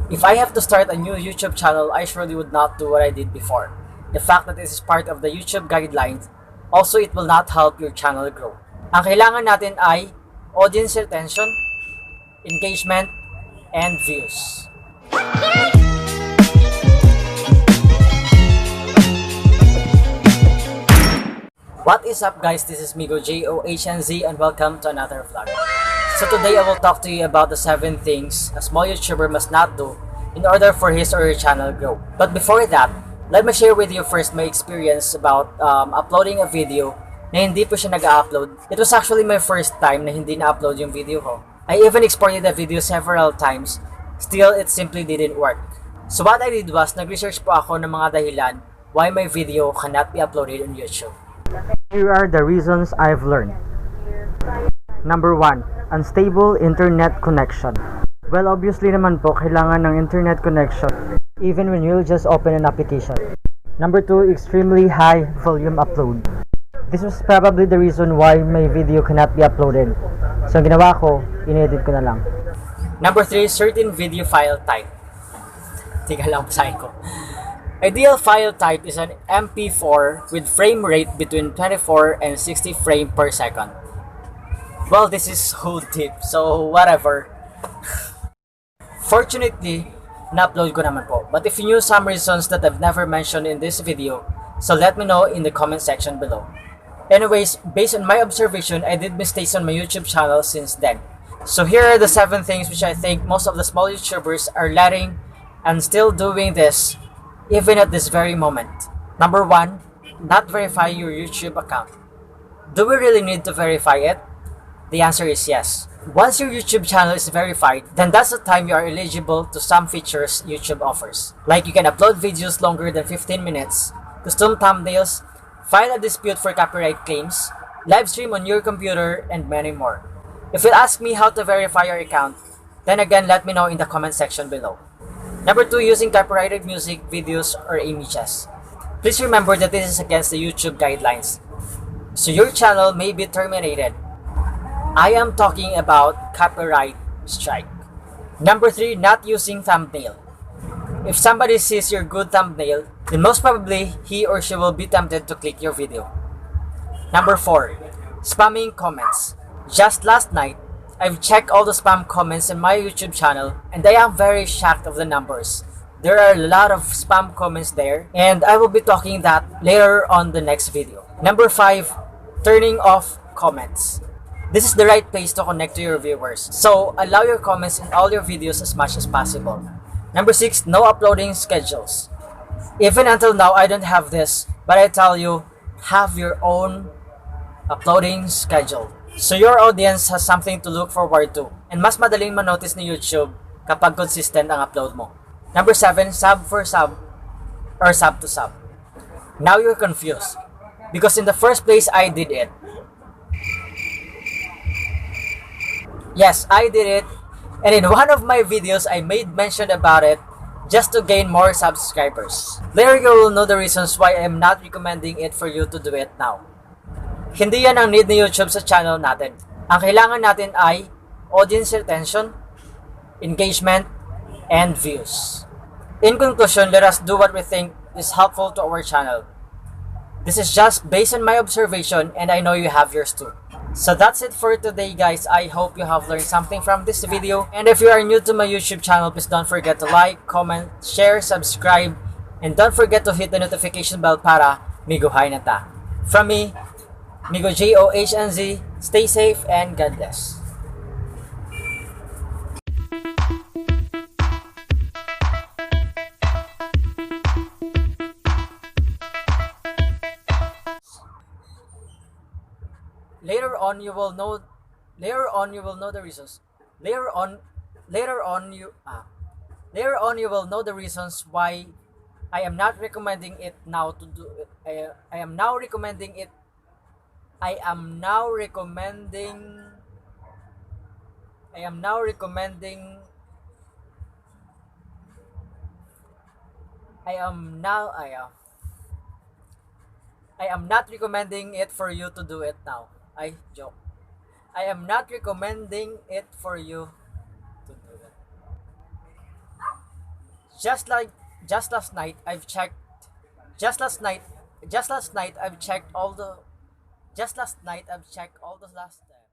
If I have to start a new YouTube channel, I surely would not do what I did before. The fact that this is part of the YouTube guidelines, also it will not help your channel grow. Ang kailangan natin ay audience retention, engagement, and views. What is up guys, this is Migo JohnZ and welcome to another vlog. So today I will talk to you about the 7 things a small YouTuber must not do in order for his or her channel grow. But before that, let me share with you first my experience about uploading a video na hindi po siya nag-upload. It was actually my first time na hindi na-upload yung video ko. I even exported the video several times, still it simply didn't work. So what I did was, nag-research po ako ng mga dahilan why my video cannot be uploaded on YouTube. Here are the reasons I've learned. Number 1, unstable internet connection. Well, obviously naman po, kailangan ng internet connection even when you'll just open an application. Number 2, extremely high volume upload. This was probably the reason why my video cannot be uploaded. So, ang ginawa ko, in-edit ko na lang. Number 3, certain video file type. Tiga lang, basahin ko. Ideal file type is an MP4 with frame rate between 24 and 60 frames per second. Well, this is so deep, so whatever. Fortunately, na-upload ko naman po. But if you knew some reasons that I've never mentioned in this video, so let me know in the comment section below. Anyways, based on my observation, I did mistakes on my YouTube channel since then. So here are the 7 things which I think most of the small YouTubers are letting and still doing this even at this very moment. Number 1, not verify your YouTube account. Do we really need to verify it? The answer is yes. Once your YouTube channel is verified, then that's the time you are eligible to some features YouTube offers. Like you can upload videos longer than 15 minutes, custom thumbnails, file a dispute for copyright claims, live stream on your computer, and many more. If you ask me how to verify your account, then again let me know in the comment section below. Number 2, using copyrighted music, videos, or images. Please remember that this is against the YouTube guidelines, so your channel may be terminated. I am talking about copyright strike. Number 3, not using thumbnail. If somebody sees your good thumbnail, then most probably he or she will be tempted to click your video. Number 4, spamming comments. Just last night, I've checked all the spam comments in my YouTube channel and I am very shocked of the numbers. There are a lot of spam comments there and I will be talking that later on the next video. Number 5, turning off comments. This is the right place to connect to your viewers. So allow your comments in all your videos as much as possible. Number 6, no uploading schedules. Even until now, I don't have this, but I tell you, have your own uploading schedule. So your audience has something to look forward to. And mas madaling manotice ni YouTube kapag consistent ang upload mo. Number 7, sub for sub or sub to sub. Now you're confused. Because in the first place, I did it. Yes, I did it. And in one of my videos, I made mention about it just to gain more subscribers. Later you will know the reasons why I'm not recommending it for you to do it now. Hindi yan ang need ni YouTube sa channel natin. Ang kailangan natin ay audience retention, engagement, and views. In conclusion, let us do what we think is helpful to our channel. This is just based on my observation and I know you have yours too. So that's it for today guys. I hope you have learned something from this video. And if you are new to my YouTube channel, please don't forget to like, comment, share, subscribe, and don't forget to hit the notification bell para miguhay na ta. From me, Migo JohnZ, stay safe and God bless. Later on you will know the reasons. Later on you will know the reasons why I am not recommending it now to do it. I am now recommending I am not recommending it for you to do it now. I joke. I am not recommending it for you to do it. Just like just last night I've checked just last night just last night I've checked all the last step.